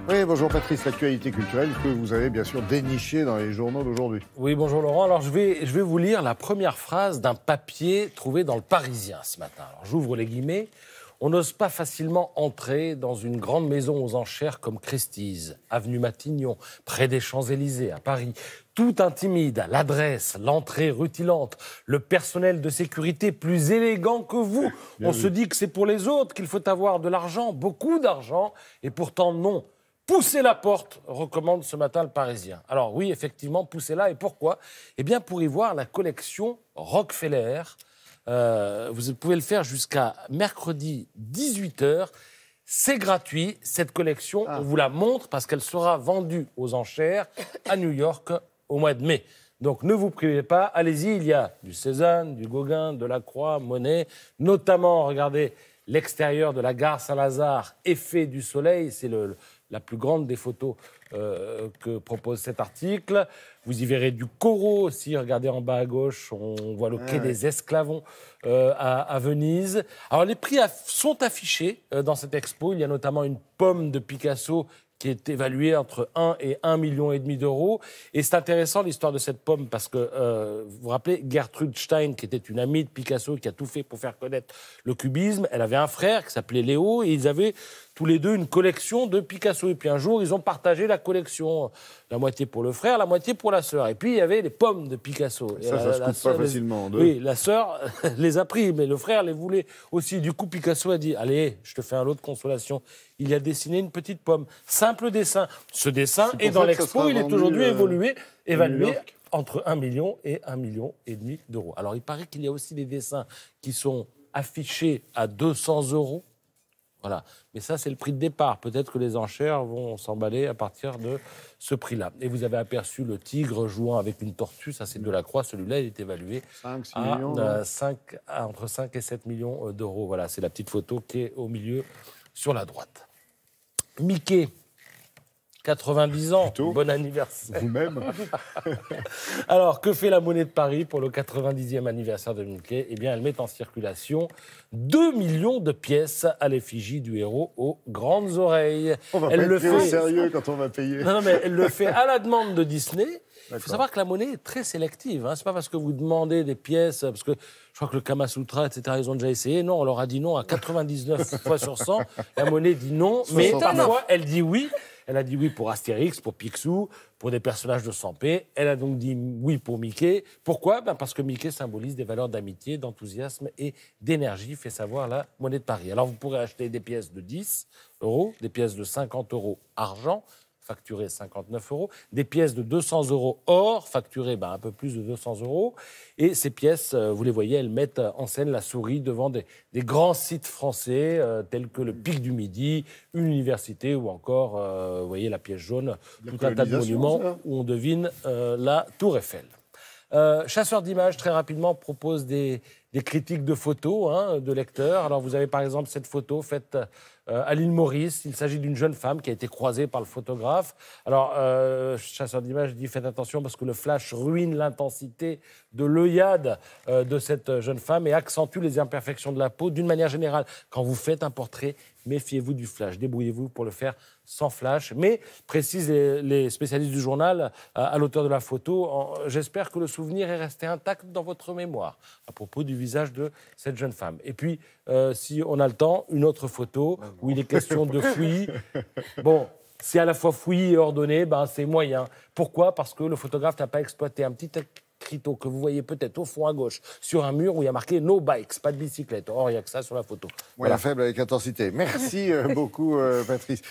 Oui, bonjour Patrice, l'actualité culturelle que vous avez bien sûr dénichée dans les journaux d'aujourd'hui. Oui, bonjour Laurent. Alors je vais vous lire la première phrase d'un papier trouvé dans le Parisien ce matin. Alors j'ouvre les guillemets. On n'ose pas facilement entrer dans une grande maison aux enchères comme Christie's, avenue Matignon, près des Champs-Élysées à Paris. Tout intimide, l'adresse, l'entrée rutilante, le personnel de sécurité plus élégant que vous. On se dit que c'est pour les autres qu'il faut avoir de l'argent, beaucoup d'argent, et pourtant non. Poussez la porte, recommande ce matin le Parisien. Alors oui, effectivement, poussez-la. Et pourquoi ? Eh bien, pour y voir la collection Rockefeller. Vous pouvez le faire jusqu'à mercredi 18h. C'est gratuit, cette collection. On vous la montre parce qu'elle sera vendue aux enchères à New York au mois de mai. Donc ne vous privez pas, allez-y, il y a du Cézanne, du Gauguin, de Lacroix, Monet, notamment, regardez, l'extérieur de la gare Saint-Lazare, effet du soleil, c'est la plus grande des photos que propose cet article. Vous y verrez du Corot aussi, regardez en bas à gauche, on voit le quai des Esclavons à Venise. Alors les prix sont affichés dans cette expo, il y a notamment une pomme de Picasso qui est évaluée entre 1 et 1,5 million d'euros. Et c'est intéressant l'histoire de cette pomme parce que, vous vous rappelez, Gertrude Stein, qui était une amie de Picasso, qui a tout fait pour faire connaître le cubisme, elle avait un frère qui s'appelait Léo, et ils avaient tous les deux une collection de Picasso. Et puis un jour, ils ont partagé la collection, la moitié pour le frère, la moitié pour la sœur. Et puis il y avait les pommes de Picasso. Ça se coupe pas facilement en deux. Oui, la sœur les a pris, mais le frère les voulait aussi. Du coup, Picasso a dit, allez, je te fais un lot de consolation. Il a dessiné une petite pomme. Simple dessin. Ce dessin est dans l'expo, il est aujourd'hui évalué entre 1 million et 1,5 million d'euros. Alors, il paraît qu'il y a aussi des dessins qui sont affichés à 200 euros. Voilà. Mais ça, c'est le prix de départ. Peut-être que les enchères vont s'emballer à partir de ce prix-là. Et vous avez aperçu le tigre jouant avec une tortue. Ça, c'est de la Croix. Celui-là, il est évalué 5, 6 à millions, entre 5 et 7 millions d'euros. Voilà, c'est la petite photo qui est au milieu sur la droite. Mickey, 90 ans, Plutôt. Bon anniversaire. Vous-même. Alors, que fait la Monnaie de Paris pour le 90e anniversaire de Mickey ? Eh bien, elle met en circulation 2 millions de pièces à l'effigie du héros aux grandes oreilles. On va Elle pas le être pris au fait... sérieux quand on va payer. Non, mais elle le fait à la demande de Disney. Il D'accord. faut savoir que la monnaie est très sélective. Ce n'est pas parce que vous demandez des pièces, parce que je crois que le Kama Sutra, etc., ils ont déjà essayé. Non, on leur a dit non à 99 fois sur 100. La monnaie dit non, mais parfois, elle dit oui. Elle a dit oui pour Astérix, pour Picsou, pour des personnages de Sampé. Elle a donc dit oui pour Mickey. Pourquoi ? Parce que Mickey symbolise des valeurs d'amitié, d'enthousiasme et d'énergie, fait savoir la Monnaie de Paris. Alors, vous pourrez acheter des pièces de 10 euros, des pièces de 50 euros argent, facturées 59 euros, des pièces de 200 euros or, facturées un peu plus de 200 euros. Et ces pièces, vous les voyez, elles mettent en scène la souris devant des grands sites français, tels que le Pic du Midi, une université ou encore, vous voyez, la pièce jaune, tout un tas de monuments où on devine la Tour Eiffel. Chasseur d'images, très rapidement, propose des critiques de photos de lecteurs. Alors, vous avez par exemple cette photo faite à l'île Maurice. Il s'agit d'une jeune femme qui a été croisée par le photographe. Alors, Chasseur d'images dit faites attention parce que le flash ruine l'intensité de l'œillade de cette jeune femme et accentue les imperfections de la peau. D'une manière générale, quand vous faites un portrait, méfiez-vous du flash. Débrouillez-vous pour le faire sans flash. Mais, précisent les spécialistes du journal à l'auteur de la photo, j'espère que le souvenir est resté intact dans votre mémoire à propos du visage de cette jeune femme. Et puis, si on a le temps, une autre photo où il est question de fouillis. Bon, c'est à la fois fouillis et ordonné, c'est moyen. Pourquoi ? Parce que le photographe n'a pas exploité un petit écriteau que vous voyez peut-être au fond à gauche sur un mur où il y a marqué « No bikes », pas de bicyclette. Or, il n'y a que ça sur la photo. Voilà, faible avec intensité. Merci beaucoup, Patrice.